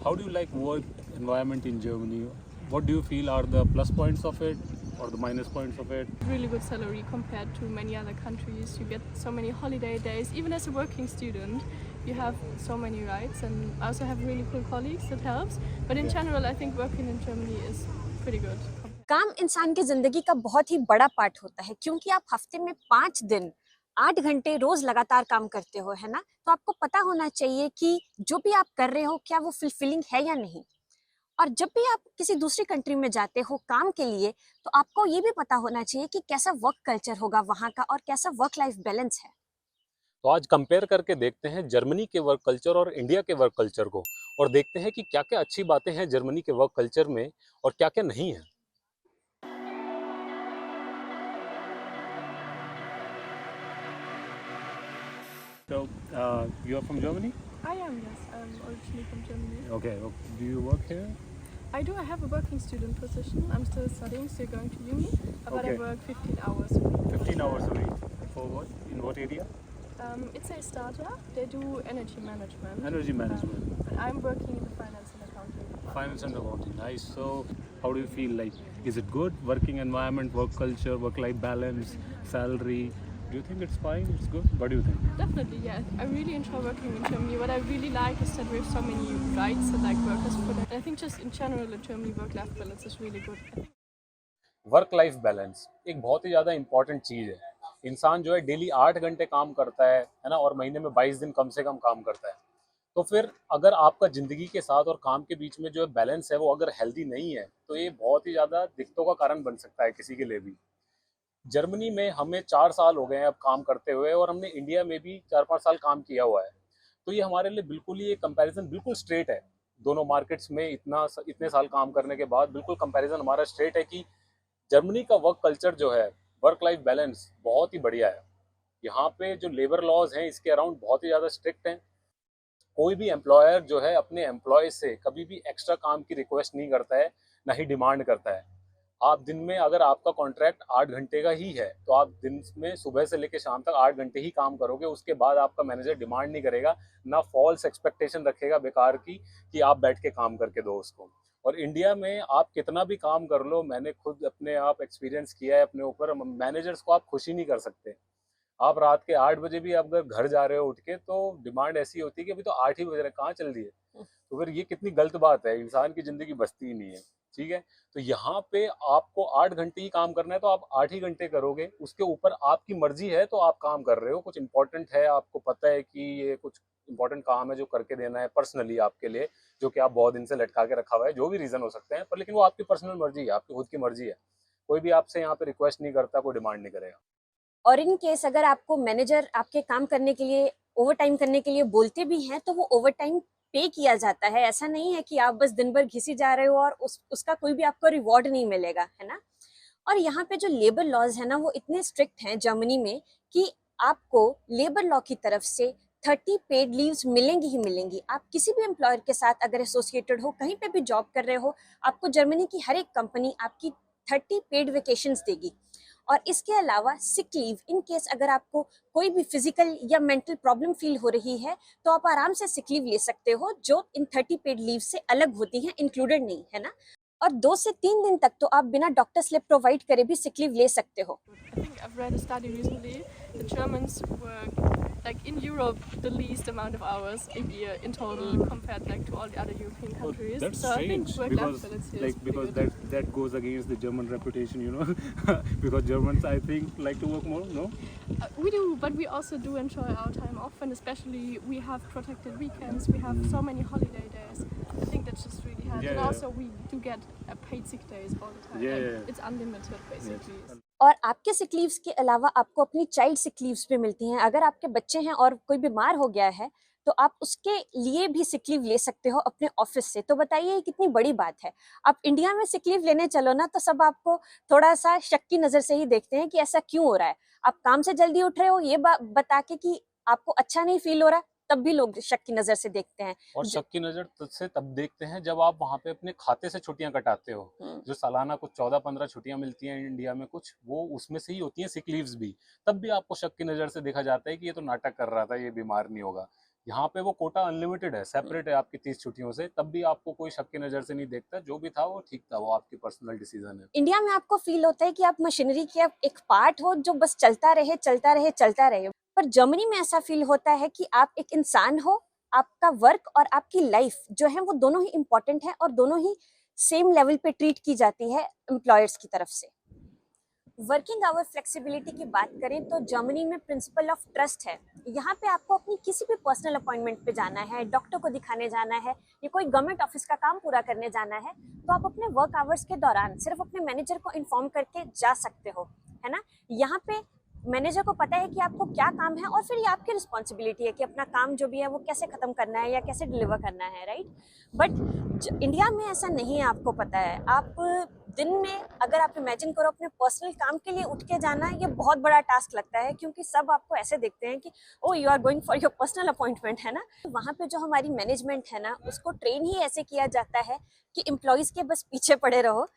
how do you like work environment in Germany? What do you feel are the plus points of it or the minus points of it? Really good salary compared to many other countries. You get so many holiday days. Even as a working student, you have so many rights, and I also have really cool colleagues that helps. But in general, I think working in Germany is pretty good. काम इंसान की जिंदगी का बहुत ही बड़ा part होता है, क्योंकि आप हफ्ते में 5 दिन 8 घंटे रोज लगातार काम करते हो, है ना। तो आपको पता होना चाहिए कि जो भी आप कर रहे हो क्या वो फुलफिलिंग है या नहीं। और जब भी आप किसी दूसरी कंट्री में जाते हो काम के लिए, तो आपको ये भी पता होना चाहिए कि कैसा वर्क कल्चर होगा वहाँ का और कैसा वर्क लाइफ बैलेंस है। तो आज कंपेयर करके देखते हैं जर्मनी के वर्क कल्चर और इंडिया के वर्क कल्चर को, और देखते हैं कि क्या क्या अच्छी बातें हैं जर्मनी के वर्क कल्चर में और क्या क्या नहीं है। So, you are from Germany? I am, yes. I'm originally from Germany. Okay. Do you work here? I do. I have a working student position. I'm still studying, still going to uni, but I Okay. work 15 hours a week. 15 hours a week. For what? In what area? It's a startup. They do energy management. Energy management. And I'm working in the finance and accounting department. Finance and accounting. Nice. So, how do you feel? Like, is it good? Working environment, work culture, work-life balance, salary. Do you think it's fine? It's good? What do you think? Definitely, yeah. I really enjoy working in Germany. What I really like is that we have so many rights that like workers put. And I think just in general in Germany, work-life balance is really good. I think work life balance एक बहुत ही ज़्यादा important चीज़ है। इंसान जो है daily 8 घंटे काम करता है ना, और महीने में 22 दिन कम से कम काम करता है। तो फिर अगर आपका ज़िंदगी के साथ और काम के बीच में जो है बैलेंस है वो अगर हेल्दी नहीं है, तो ये बहुत ही ज़्यादा दिक्कतों का कारण बन सकता है किसी के लिए भी। जर्मनी में हमें 4 साल हो गए हैं अब काम करते हुए, और हमने इंडिया में भी 4-5 साल काम किया हुआ है। तो ये हमारे लिए बिल्कुल ही एक कंपैरिजन बिल्कुल स्ट्रेट है। दोनों मार्केट्स में इतने साल काम करने के बाद बिल्कुल कंपैरिजन हमारा स्ट्रेट है कि जर्मनी का वर्क कल्चर जो है, वर्क लाइफ बैलेंस बहुत ही बढ़िया है। यहाँ पे जो लेबर लॉज हैं इसके अराउंड बहुत ही ज़्यादा स्ट्रिक्ट हैं। कोई भी एम्प्लॉयर जो है अपने एम्प्लॉय से कभी भी एक्स्ट्रा काम की रिक्वेस्ट नहीं करता है, ना ही डिमांड करता है। आप दिन में अगर आपका कॉन्ट्रैक्ट 8 घंटे का ही है, तो आप दिन में सुबह से लेकर शाम तक 8 घंटे ही काम करोगे। उसके बाद आपका मैनेजर डिमांड नहीं करेगा, ना फॉल्स एक्सपेक्टेशन रखेगा बेकार की कि आप बैठ के काम करके दो उसको। और इंडिया में आप कितना भी काम कर लो, मैंने खुद अपने आप एक्सपीरियंस किया है अपने ऊपर, मैनेजर्स को आप खुश ही नहीं कर सकते। आप रात के 8 बजे भी अगर घर जा रहे हो उठ के, तो डिमांड ऐसी होती है कि अभी तो 8 ही बज रहे, कहाँ चल दिए। तो फिर ये कितनी गलत बात है, इंसान की ज़िंदगी बचती ही नहीं है। ठीक है, तो यहाँ पे आपको 8 घंटे ही काम करना है तो आप 8 ही घंटे करोगे। उसके ऊपर आपकी मर्जी है तो आप काम कर रहे हो, कुछ इंपॉर्टेंट है, आपको पता है कि ये कुछ इंपॉर्टेंट काम है जो करके देना है पर्सनली आपके लिए, जो कि आप बहुत दिन से लटका के रखा हुआ है, जो भी रीज़न हो सकते हैं, पर लेकिन वो आपकी पर्सनल मर्जी है, आपकी खुद की मर्जी है। कोई भी आपसे यहाँ पे रिक्वेस्ट नहीं करता, कोई डिमांड नहीं करेगा। और इन केस अगर आपको मैनेजर आपके काम करने के लिए ओवर टाइम करने के लिए बोलते भी हैं, तो वो ओवर टाइम पे किया जाता है। ऐसा नहीं है कि आप बस दिन भर घिसी जा रहे हो और उसका कोई भी आपको रिवॉर्ड नहीं मिलेगा, है ना। और यहाँ पे जो लेबर लॉज है ना, वो इतने स्ट्रिक्ट हैं जर्मनी में कि आपको लेबर लॉ की तरफ से 30 पेड लीव्स मिलेंगी ही मिलेंगी। आप किसी भी एम्प्लॉयर के साथ अगर एसोसिएटेड हो, कहीं पे भी जॉब कर रहे हो, आपको जर्मनी की हर एक कंपनी आपकी 30 पेड वेकेशंस देगी। और इसके अलावा सिक लीव, इन केस अगर आपको कोई भी फिजिकल या मेंटल प्रॉब्लम फील हो रही है, तो आप आराम से सिक लीव ले सकते हो, जो इन 30 पेड लीव से अलग होती हैं, इंक्लूडेड नहीं, है ना। और 2 से 3 दिन तक तो आप बिना डॉक्टर स्लिप प्रोवाइड करे भी सिक लीव ले सकते हो। I think I've read a study recently. The Germans work like in Europe the least amount of hours a year in total compared like to all the other European countries. That's so I think strange work-life because balance here is like pretty because good. that goes against the German reputation, you know. Because Germans, I think, like to work more. No. We do, but we also do enjoy our time off, and especially we have protected weekends. We have so many holiday days. I think that's just really helps. Yeah, and yeah. also we do get paid sick days all the time. Yeah, like, yeah. It's unlimited basically. Yes. और आपके sick leaves के अलावा आपको अपनी child sick leaves भी मिलती हैं। अगर आपके बच्चे हैं और कोई बीमार हो गया है, तो आप उसके लिए भी सिक लीव ले सकते हो अपने ऑफिस से। तो बताइए ये कितनी बड़ी बात है। आप इंडिया में सिक लीव लेने चलो ना, तो सब आपको थोड़ा सा शक की नजर से ही देखते हैं कि ऐसा क्यों हो रहा है। आप काम से जल्दी उठ रहे हो ये बता के कि आपको अच्छा नहीं फील हो रहा, तब भी लोग शक की नजर से देखते हैं। और शक की नज़र से तब देखते हैं जब आप वहाँ पे अपने खाते से छुट्टियां कटाते हो। जो सालाना कुछ 14-15 छुट्टियां मिलती हैं इंडिया में, कुछ वो उसमें से ही होती हैं सिक लीव्स भी। तब भी आपको शक की नज़र से देखा जाता है कि ये तो नाटक कर रहा था, ये बीमार नहीं होगा। यहाँ पे वो कोटा अनलिमिटेड है, सेपरेट है आपकी 30 छुट्टियों से, तब भी आपको कोई शक की नज़र से नहीं देखता। जो भी था वो ठीक था, वो आपकी पर्सनल डिसीजन है। इंडिया में आपको फील होता है कि आप मशीनरी के एक पार्ट हो जो बस चलता रहे चलता रहे चलता रहे। पर जर्मनी में ऐसा फील होता है कि आप एक इंसान हो, आपका वर्क और आपकी लाइफ जो है वो दोनों ही इम्पोर्टेंट है और दोनों ही सेम लेवल पे ट्रीट की जाती है एम्प्लॉयर्स की तरफ से। वर्किंग आवर फ्लेक्सिबिलिटी की बात करें तो जर्मनी में प्रिंसिपल ऑफ ट्रस्ट है। यहाँ पे आपको अपनी किसी भी पर्सनल अपॉइंटमेंट पे जाना है, डॉक्टर को दिखाने जाना है या कोई गवर्नमेंट ऑफिस का काम पूरा करने जाना है, तो आप अपने वर्क आवर्स के दौरान सिर्फ अपने मैनेजर को इन्फॉर्म करके जा सकते हो, है ना। यहाँ पे मैनेजर को पता है कि आपको क्या काम है और फिर ये आपकी रिस्पॉन्सिबिलिटी है कि अपना काम जो भी है वो कैसे खत्म करना है या कैसे डिलीवर करना है, राइट। बट इंडिया में ऐसा नहीं है, आपको पता है। आप दिन में अगर आप इमेजिन करो अपने पर्सनल काम के लिए उठ के जाना, ये बहुत बड़ा टास्क लगता है क्योंकि सब आपको ऐसे देखते हैं कि oh you are going for your personal appointment, है ना। वहाँ पे जो हमारी मैनेजमेंट है ना, उसको ट्रेन ही ऐसे किया जाता है कि एम्प्लॉयज़ के बस पीछे पड़े रहो,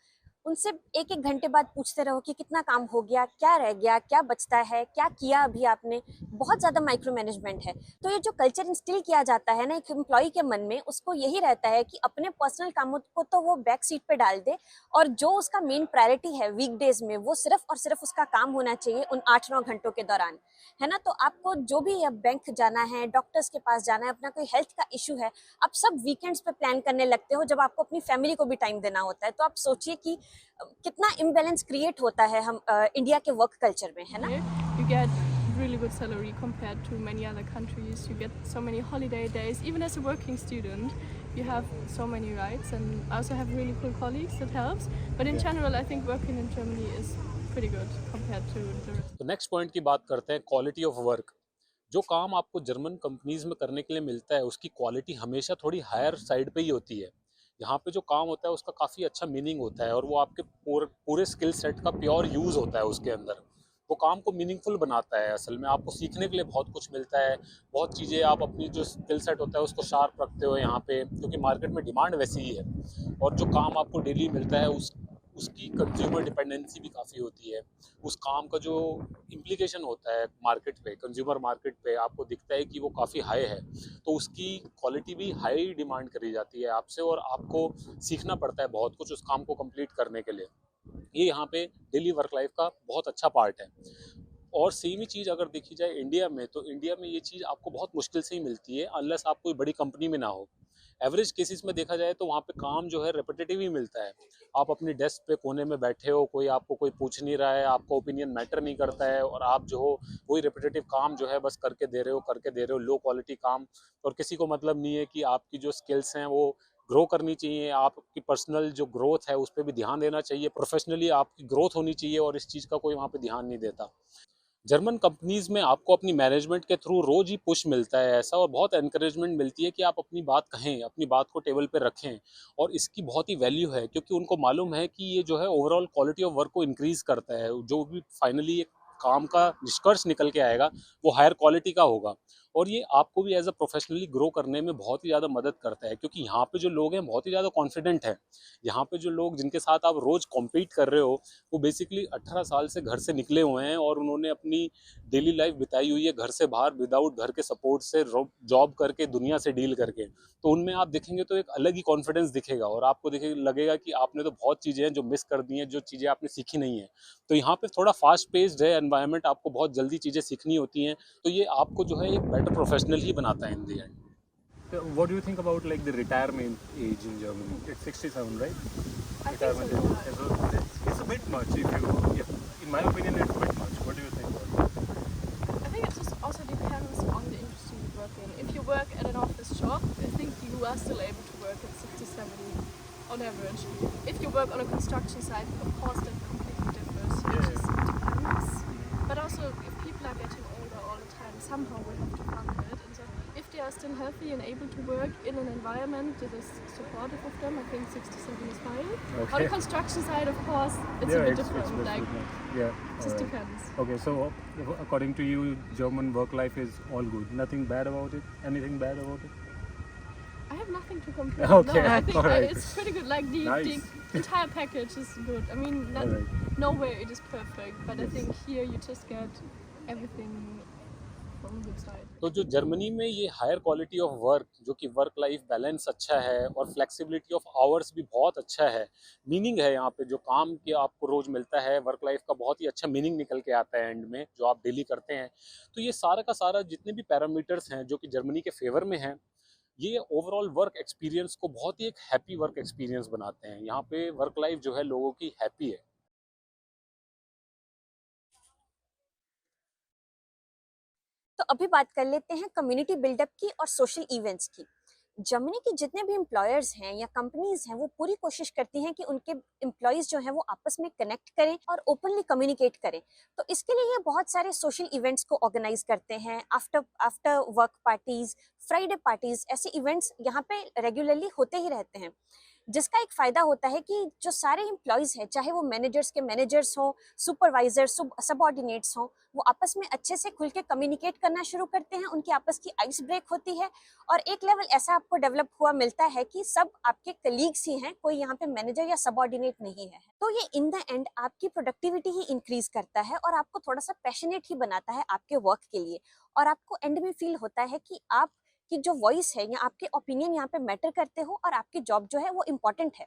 उनसे एक एक घंटे बाद पूछते रहो कि कितना काम हो गया, क्या रह गया, क्या बचता है, क्या किया अभी आपने। बहुत ज़्यादा माइक्रो मैनेजमेंट है। तो ये जो कल्चर इंस्टिल किया जाता है ना एक एम्प्लॉय के मन में, उसको यही रहता है कि अपने पर्सनल कामों को तो वो बैक सीट पे डाल दे और जो उसका मेन प्रायोरिटी है वीकडेज में, वो सिर्फ और सिर्फ उसका काम होना चाहिए उन 8-9 घंटों के दौरान, है ना। तो आपको जो भी अब बैंक जाना है, डॉक्टर्स के पास जाना है, अपना कोई हेल्थ का इशू है, आप सब वीकेंड्स पे प्लान करने लगते हो जब आपको अपनी फैमिली को भी टाइम देना होता है। तो आप सोचिए कि कितना इम्बैलेंस क्रिएट होता है हम इंडिया के वर्क कल्चर में, है ना। You get really good salary compared to many other countries. You get so many holiday days. Even as a working student, you have so many rights, and I also have really cool colleagues. That helps. But in general, I think working in Germany is pretty good compared to the rest. तो next point की बात करते हैं, quality of work. जो काम आपको German companies में करने के लिए मिलता है उसकी क्वालिटी हमेशा थोड़ी हायर साइड पे ही होती है। यहाँ पे जो काम होता है उसका काफ़ी अच्छा मीनिंग होता है और वो आपके पूरे स्किल सेट का प्योर यूज़ होता है उसके अंदर। वो काम को मीनिंगफुल बनाता है। असल में आपको सीखने के लिए बहुत कुछ मिलता है, बहुत चीज़ें आप अपनी जो स्किल सेट होता है उसको शार्प रखते हो यहाँ पे, क्योंकि मार्केट में डिमांड वैसी ही है। और जो काम आपको डेली मिलता है उसकी कंज्यूमर डिपेंडेंसी भी काफ़ी होती है। उस काम का जो इम्प्लीकेशन होता है मार्केट पे, कंज्यूमर मार्केट पे, आपको दिखता है कि वो काफ़ी हाई है, तो उसकी क्वालिटी भी हाई डिमांड करी जाती है आपसे और आपको सीखना पड़ता है बहुत कुछ उस काम को कंप्लीट करने के लिए। ये यहाँ पे डेली वर्क लाइफ का बहुत अच्छा पार्ट है। और सेम ही चीज़ अगर देखी जाए इंडिया में, तो इंडिया में ये चीज़ आपको बहुत मुश्किल से ही मिलती है अनलेस आप कोई बड़ी कंपनी में ना हो। एवरेज केसेस में देखा जाए तो वहाँ पे काम जो है रेपिटेटिव ही मिलता है। आप अपनी डेस्क पे कोने में बैठे हो, कोई आपको कोई पूछ नहीं रहा है, आपका ओपिनियन मैटर नहीं करता है और आप जो हो वही रेपिटेटिव काम जो है बस करके दे रहे हो लो क्वालिटी काम। और किसी को मतलब नहीं है कि आपकी जो स्किल्स हैं वो ग्रो करनी चाहिए, आपकी पर्सनल जो ग्रोथ है उस पर भी ध्यान देना चाहिए, प्रोफेशनली आपकी ग्रोथ होनी चाहिए और इस चीज़ का कोई वहाँ पे ध्यान नहीं देता। जर्मन कंपनीज में आपको अपनी मैनेजमेंट के थ्रू रोज ही पुश मिलता है ऐसा, और बहुत एनकरेजमेंट मिलती है कि आप अपनी बात कहें, अपनी बात को टेबल पे रखें। और इसकी बहुत ही वैल्यू है क्योंकि उनको मालूम है कि ये जो है ओवरऑल क्वालिटी ऑफ वर्क को इंक्रीज करता है। जो भी फाइनली एक काम का निष्कर्ष निकल के आएगा वो हायर क्वालिटी का होगा और ये आपको भी एज अ प्रोफेशनली ग्रो करने में बहुत ही ज़्यादा मदद करता है। क्योंकि यहाँ पे जो लोग हैं बहुत ही ज़्यादा कॉन्फिडेंट हैं। यहाँ पे जो लोग जिनके साथ आप रोज़ कॉम्पीट कर रहे हो वो बेसिकली 18 साल से घर से निकले हुए हैं और उन्होंने अपनी डेली लाइफ बिताई हुई है घर से बाहर, विदाउट घर के सपोर्ट से, जॉब करके, दुनिया से डील करके। तो उनमें आप देखेंगे तो एक अलग ही कॉन्फिडेंस दिखेगा और आपको लगेगा कि आपने तो बहुत चीज़ें हैं जो मिस कर दी हैं, जो चीज़ें आपने सीखी नहीं है। तो यहाँ पे थोड़ा फास्ट पेस्ड है एनवायरनमेंट, आपको बहुत जल्दी चीज़ें सीखनी होती हैं, तो ये आपको जो है एक बेटर प्रोफेशनल ही बनाता है in the end. What do you think about like the retirement age in Germany? It's 67, right? I think Retirement so, age. yeah. So it's a bit much if you, yeah, in my opinion, it's a bit much. What do you think about it? I think it just also depends on the industry you work in. If you work at an office job, I think you are still able to work at 60-70 on average. If you work on a construction site, of course that completely differs. It just depends. But also, if people are getting older all the time, somehow we have to fund it. And so if they are still healthy and able to work in an environment that is supportive of them, I think 67 is fine. Okay. On the construction side, of course, it's a bit different. Like, yeah, just depends. Okay, so according to you, German work life is all good. Nothing bad about it? Anything bad about it? I have nothing to complain. Okay, No, I think alright. it's pretty good. Like the Nice. entire package is good. I mean, Alright. nowhere it is perfect, but Yes. I think here you just get everything from a good side. तो जो Germany में ये higher quality of work, जो कि work life balance अच्छा है और flexibility of hours भी बहुत अच्छा है, मीनिंग है यहाँ पे जो काम के आपको रोज मिलता है, वर्क लाइफ का बहुत ही अच्छा मीनिंग निकल के आता है एंड में जो आप डेली करते हैं। तो ये सारा का सारा जितने भी पैरामीटर्स हैं जो कि जर्मनी के फेवर में हैं, ये ओवरऑल वर्क एक्सपीरियंस को बहुत ही एक हैप्पी वर्क एक्सपीरियंस बनाते हैं। यहाँ पे वर्क लाइफ जो है लोगों की हैप्पी है। तो अभी बात कर लेते हैं कम्युनिटी बिल्डअप की और सोशल इवेंट्स की। जर्मनी के जितने भी एम्प्लॉयर्स हैं या कंपनीज हैं वो पूरी कोशिश करती हैं कि उनके एम्प्लॉयज जो हैं वो आपस में कनेक्ट करें और ओपनली कम्युनिकेट करें। तो इसके लिए ये बहुत सारे सोशल इवेंट्स को ऑर्गेनाइज करते हैं। After after work parties, Friday parties, ऐसे इवेंट्स यहाँ पे रेगुलरली होते ही रहते हैं, जिसका एक फायदा होता है कि जो सारे एम्प्लॉयज हैं, चाहे वो मैनेजर्स के मैनेजर्स हों, सुपरवाइजर्स, सबऑर्डिनेट्स हों, वो आपस में अच्छे से खुल के कम्युनिकेट करना शुरू करते हैं। उनकी आपस की आइस ब्रेक होती है और एक लेवल ऐसा आपको डेवलप हुआ मिलता है कि सब आपके कलीग्स ही हैं, कोई यहाँ पे मैनेजर या सबऑर्डिनेट नहीं है। तो ये इन द एंड आपकी प्रोडक्टिविटी ही इंक्रीज करता है और आपको थोड़ा सा पैशनेट ही बनाता है आपके वर्क के लिए। और आपको एंड में फील होता है कि आप कि जो वॉइस है या आपके ओपिनियन यहाँ पे मैटर करते हो और आपकी जॉब जो है वो इम्पोर्टेंट है।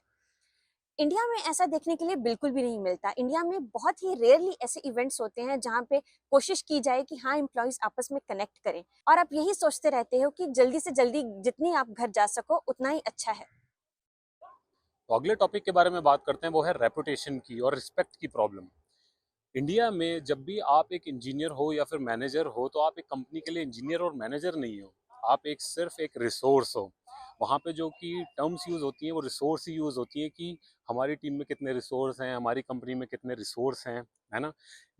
इंडिया में ऐसा देखने के लिए बिल्कुल भी नहीं मिलता। इंडिया में बहुत ही रेयरली ऐसे इवेंट्स होते हैं जहाँ पे कोशिश की जाए कि हाँ, एम्प्लॉयज आपस में कनेक्ट करें और आप यही सोचते रहते हो कि जल्दी से जल्दी जितनी आप घर जा सको उतना ही अच्छा है। तो अगले टॉपिक के बारे में बात करते हैं, वो है रेपुटेशन की और रिस्पेक्ट की प्रॉब्लम। इंडिया में जब भी आप एक इंजीनियर हो या फिर मैनेजर हो, तो आप एक कंपनी के लिए इंजीनियर और मैनेजर नहीं हो, आप एक सिर्फ एक रिसोर्स हो। वहाँ पे जो कि टर्म्स यूज़ होती हैं वो रिसोर्स ही यूज़ होती हैं कि हमारी टीम में कितने रिसोर्स हैं, हमारी कंपनी में कितने रिसोर्स हैं, है ना।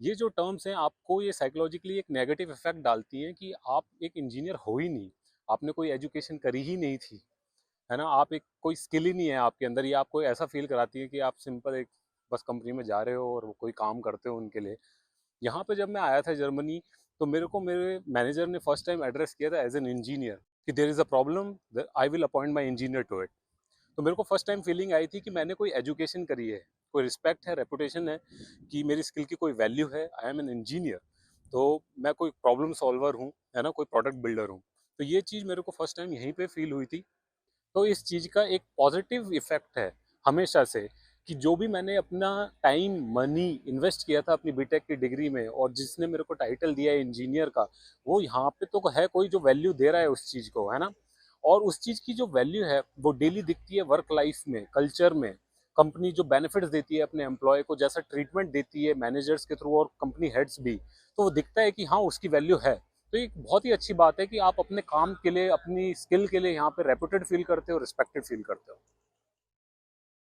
ये जो टर्म्स हैं आपको ये साइकोलॉजिकली एक नेगेटिव इफेक्ट डालती हैं कि आप एक इंजीनियर हो ही नहीं, आपने कोई एजुकेशन करी ही नहीं थी, है ना। आप एक कोई स्किल ही नहीं है आपके अंदर, ये आपको ऐसा फील कराती है कि आप सिंपल एक बस कंपनी में जा रहे हो और वो कोई काम करते हो उनके लिए। यहाँ पे जब मैं आया था जर्मनी, तो मेरे को मेरे मैनेजर ने फर्स्ट टाइम एड्रेस किया था एज एन इंजीनियर कि there is a problem, I will appoint my engineer to it. तो मेरे को फर्स्ट टाइम फीलिंग आई थी कि मैंने कोई एजुकेशन करी है, कोई रिस्पेक्ट है, रेपुटेशन है, कि मेरी स्किल की कोई वैल्यू है, आई एम एन इंजीनियर, तो मैं कोई प्रॉब्लम सॉल्वर हूँ, है ना, कोई प्रोडक्ट बिल्डर हूँ। तो ये चीज़ मेरे को फर्स्ट टाइम यहीं पे फील हुई थी। तो इस चीज़ का एक पॉजिटिव इफेक्ट है हमेशा से कि जो भी मैंने अपना टाइम मनी इन्वेस्ट किया था अपनी बीटेक की डिग्री में और जिसने मेरे को टाइटल दिया है इंजीनियर का, वो यहाँ पे तो है कोई जो वैल्यू दे रहा है उस चीज़ को, है ना। और उस चीज़ की जो वैल्यू है वो डेली दिखती है वर्क लाइफ में, कल्चर में। कंपनी जो बेनिफिट्स देती है अपने एम्प्लॉय को, जैसा ट्रीटमेंट देती है मैनेजर्स के थ्रू और कंपनी हेड्स भी, तो वो दिखता है कि हाँ उसकी वैल्यू है। तो एक बहुत ही अच्छी बात है कि आप अपने काम के लिए, अपनी स्किल के लिए यहाँ पे रेपुटेड फील करते हो, रिस्पेक्टेड फील करते हो।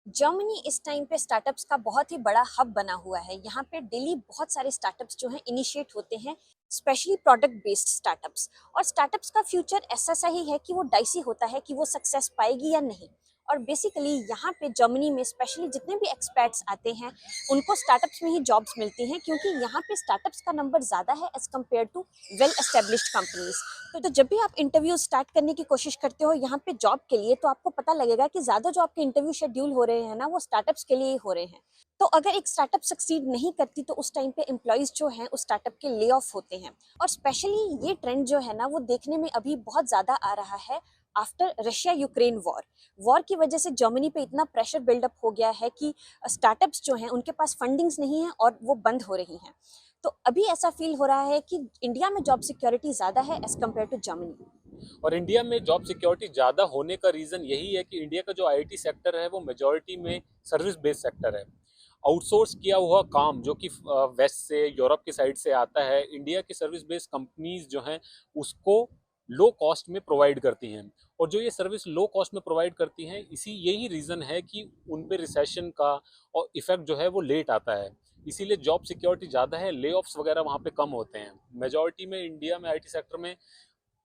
जर्मनी इस टाइम पे स्टार्टअप्स का बहुत ही बड़ा हब बना हुआ है। यहाँ पे डेली बहुत सारे स्टार्टअप्स जो हैं इनिशिएट होते हैं, स्पेशली प्रोडक्ट बेस्ड स्टार्टअप्स। और स्टार्टअप्स का फ्यूचर ऐसा सही है कि वो डाइसी होता है कि वो सक्सेस पाएगी या नहीं। और बेसिकली यहाँ पे जर्मनी में स्पेशली जितने भी एक्सपर्ट्स आते हैं उनको स्टार्टअप्स में ही जॉब्स मिलती हैं, क्योंकि यहाँ पे स्टार्टअप्स का नंबर ज़्यादा है as compare to well established companies. तो जब भी आप इंटरव्यू स्टार्ट करने की कोशिश करते हो यहाँ पे जॉब के लिए, तो आपको पता लगेगा कि ज़्यादा जो आपके इंटरव्यू शेड्यूल हो रहे हैं ना, वो स्टार्टअप्स के लिए ही हो रहे हैं। तो अगर एक स्टार्टअप सक्सीड नहीं करती तो उस टाइम पे एम्प्लॉयज जो हैं उस स्टार्टअप के ले ऑफ होते हैं। और स्पेशली ये ट्रेंड जो है ना वो देखने में अभी बहुत ज़्यादा आ रहा है आफ्टर रशिया यूक्रेन वॉर की वजह से जर्मनी पे इतना प्रेशर बिल्डअप हो गया है कि स्टार्टअप्स जो हैं उनके पास फंडिंग्स नहीं है और वो बंद हो रही हैं। तो अभी ऐसा फील हो रहा है कि इंडिया में जॉब सिक्योरिटी ज़्यादा है एज कम्पेयर टू जर्मनी। और इंडिया में जॉब सिक्योरिटी ज़्यादा होने का रीज़न यही है कि इंडिया का जो आईटी सेक्टर है वो मेजॉरिटी में सर्विस बेस्ड सेक्टर है। आउटसोर्स किया हुआ काम जो कि वेस्ट से, यूरोप की साइड से आता है, इंडिया की सर्विस बेस्ड कंपनीज जो हैं उसको लो कॉस्ट में प्रोवाइड करती हैं। और जो ये सर्विस लो कॉस्ट में प्रोवाइड करती हैं, इसी यही रीज़न है कि उन पे रिसेशन का और इफेक्ट जो है वो लेट आता है, इसीलिए जॉब सिक्योरिटी ज़्यादा है, ले ऑफ्स वगैरह वहाँ पे कम होते हैं। मेजॉरिटी में इंडिया में आईटी सेक्टर में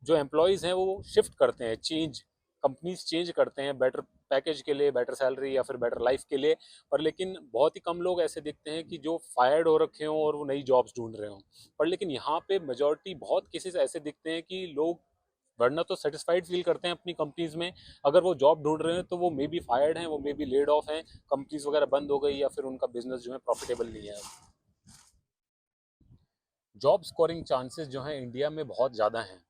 जो एम्प्लॉयज़ हैं वो शिफ्ट करते हैं, कंपनीज चेंज करते हैं बेटर पैकेज के लिए, बेटर सैलरी या फिर बेटर लाइफ के लिए। पर लेकिन बहुत ही कम लोग ऐसे दिखते हैं कि जो फायर्ड हो रखे हों और वो नई जॉब्स ढूंढ रहे हों। पर लेकिन यहाँ पे मेजॉरिटी बहुत केसेस ऐसे दिखते हैं कि लोग वरना तो सेटिस्फाइड फील करते हैं अपनी कंपनीज में, अगर वो जॉब ढूंढ रहे हैं तो वो मे बी फायर्ड हैं, वो मे बी लेड ऑफ हैं, कंपनीज वगैरह बंद हो गई या फिर उनका बिजनेस जो है प्रॉफिटेबल नहीं है। जॉब स्कोरिंग चांसेस जो हैं इंडिया में बहुत ज़्यादा हैं।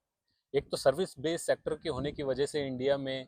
एक तो सर्विस बेस्ड सेक्टर के होने की वजह से इंडिया में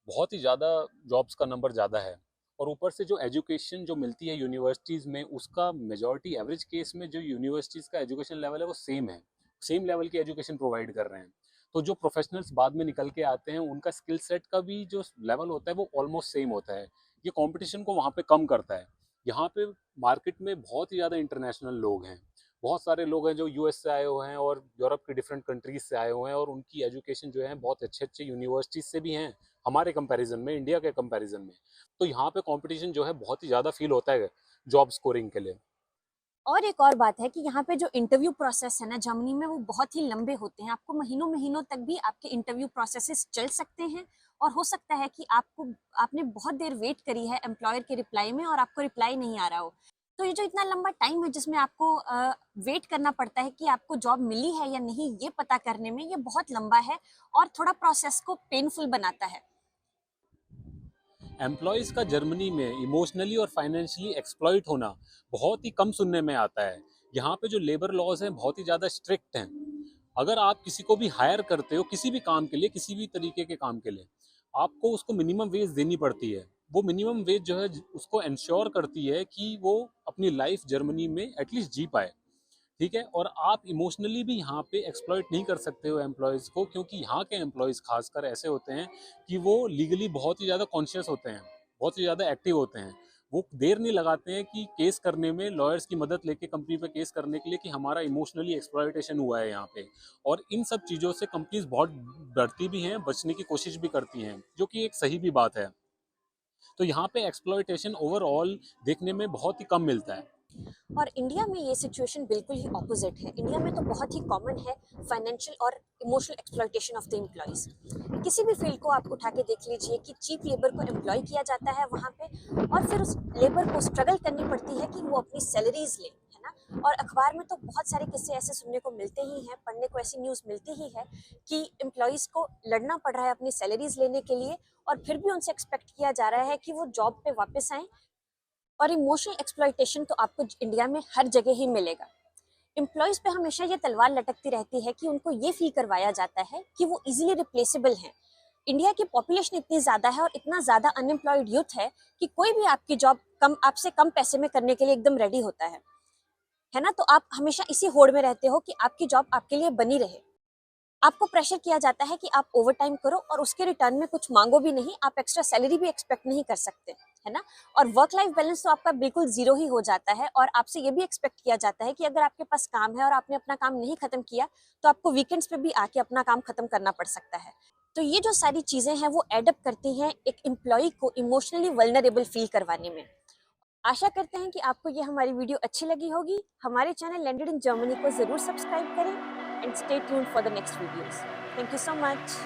बहुत ही ज़्यादा जॉब्स का नंबर ज़्यादा है, और ऊपर से जो एजुकेशन जो मिलती है यूनिवर्सिटीज़ में, उसका मेजॉरिटी एवरेज केस में जो यूनिवर्सिटीज़ का एजुकेशन लेवल है वो सेम लेवल की एजुकेशन प्रोवाइड कर रहे हैं। तो जो प्रोफेशनल्स बाद में निकल के आते हैं उनका स्किल सेट का भी जो लेवल होता है वो ऑलमोस्ट सेम होता है। ये कंपटीशन को वहाँ पे कम करता है। यहाँ पे मार्केट में बहुत ही ज़्यादा इंटरनेशनल लोग हैं, बहुत सारे लोग हैं जो यूएस से आए हुए हैं और यूरोप की डिफरेंट कंट्रीज से आए हुए हैं, और उनकी एजुकेशन जो है बहुत अच्छे अच्छे यूनिवर्सिटीज से भी हैं हमारे कंपैरिजन में, इंडिया के कंपैरिजन में। तो यहाँ पे कंपटीशन जो है बहुत ही ज़्यादा फील होता है जॉब स्कोरिंग के लिए। और एक और बात है कि यहाँ पे जो इंटरव्यू प्रोसेस है ना जर्मनी में, वो बहुत ही लंबे होते हैं। आपको महीनों महीनों तक भी आपके इंटरव्यू प्रोसेसेस चल सकते हैं, और हो सकता है कि आपने बहुत देर वेट करी है एम्प्लॉयर के रिप्लाई में और आपको रिप्लाई नहीं आ रहा हो। तो ये जो इतना लंबा टाइम है जिसमें आपको वेट करना पड़ता है कि आपको जॉब मिली है या नहीं, ये पता करने में, ये बहुत लंबा है और थोड़ा प्रोसेस को पेनफुल बनाता है। एम्प्लॉयज़ का जर्मनी में इमोशनली और फाइनेंशियली एक्सप्लॉइट होना बहुत ही कम सुनने में आता है। यहाँ पे जो लेबर लॉज हैं बहुत ही ज़्यादा स्ट्रिक्ट हैं। अगर आप किसी को भी हायर करते हो किसी भी काम के लिए, किसी भी तरीके के काम के लिए, आपको उसको मिनिमम वेज देनी पड़ती है। वो मिनिमम वेज जो है उसको इंश्योर करती है कि वो अपनी लाइफ जर्मनी में एटलीस्ट जी पाए। ठीक है, और आप इमोशनली भी यहाँ पे एक्सप्लॉइट नहीं कर सकते हो एम्प्लॉयज़ को, क्योंकि यहाँ के एम्प्लॉयज़ खासकर ऐसे होते हैं कि वो लीगली बहुत ही ज़्यादा कॉन्शियस होते हैं, बहुत ही ज़्यादा एक्टिव होते हैं। वो देर नहीं लगाते हैं कि केस करने में, लॉयर्स की मदद लेके कंपनी पे केस करने के लिए कि हमारा इमोशनली एक्सप्लॉयटेशन हुआ है यहाँ पे। और इन सब चीज़ों से कंपनीज बहुत डरती भी हैं, बचने की कोशिश भी करती हैं, जो कि एक सही भी बात है। तो यहाँ पे एक्सप्लॉयटेशन ओवरऑल देखने में बहुत ही कम मिलता है। और इंडिया में ये सिचुएशन बिल्कुल ही ऑपोजिट है। इंडिया में तो बहुत ही कॉमन है फाइनेंशियल और emotional exploitation of the employees. किसी भी फील्ड को आप उठा के देख लीजिए कि चीप लेबर को एम्प्लॉय किया जाता है वहाँ पे, और फिर उस लेबर को स्ट्रगल करनी पड़ती है कि वो अपनी सैलरीज ले, है ना। और अखबार में तो बहुत सारे किस्से ऐसे सुनने को मिलते ही हैं, पढ़ने को ऐसी न्यूज़ मिलती ही है कि एम्प्लॉयज़ को लड़ना पड़ रहा है अपनी सैलरीज लेने के लिए, और फिर भी उनसे एक्सपेक्ट किया जा रहा है कि वो जॉब पे वापस आएँ। और इमोशनल एक्सप्लॉइटेशन तो आपको इंडिया में हर जगह ही मिलेगा। एम्प्लॉयज़ पे हमेशा ये तलवार लटकती रहती है कि उनको ये फील करवाया जाता है कि वो इजीली रिप्लेसेबल हैं। इंडिया की पॉपुलेशन इतनी ज़्यादा है और इतना ज़्यादा अनएम्प्लॉयड यूथ है कि कोई भी आपकी जॉब आपसे कम पैसे में करने के लिए एकदम रेडी होता है ना। तो आप हमेशा इसी होड़ में रहते हो कि आपकी जॉब आपके लिए बनी रहे। आपको प्रेशर किया जाता है कि आप ओवर टाइम करो और उसके रिटर्न में कुछ मांगो भी नहीं, आप एक्स्ट्रा सैलरी भी एक्सपेक्ट नहीं कर सकते, है ना। और वर्क लाइफ बैलेंस तो आपका बिल्कुल जीरो ही हो जाता है, और आपसे ये भी एक्सपेक्ट किया जाता है कि अगर आपके पास काम है और आपने अपना काम नहीं खत्म किया तो आपको वीकेंड्स पे भी आके अपना काम खत्म करना पड़ सकता है। तो ये जो सारी चीजें हैं वो एडअप करती हैं एक एम्प्लॉय को इमोशनली वल्नरेबल फील करवाने में। आशा करते हैं कि आपको ये हमारी वीडियो अच्छी लगी होगी। हमारे चैनल लैंडेड इन जर्मनी को जरूर सब्सक्राइब करें, and stay tuned for the next videos. Thank you so much.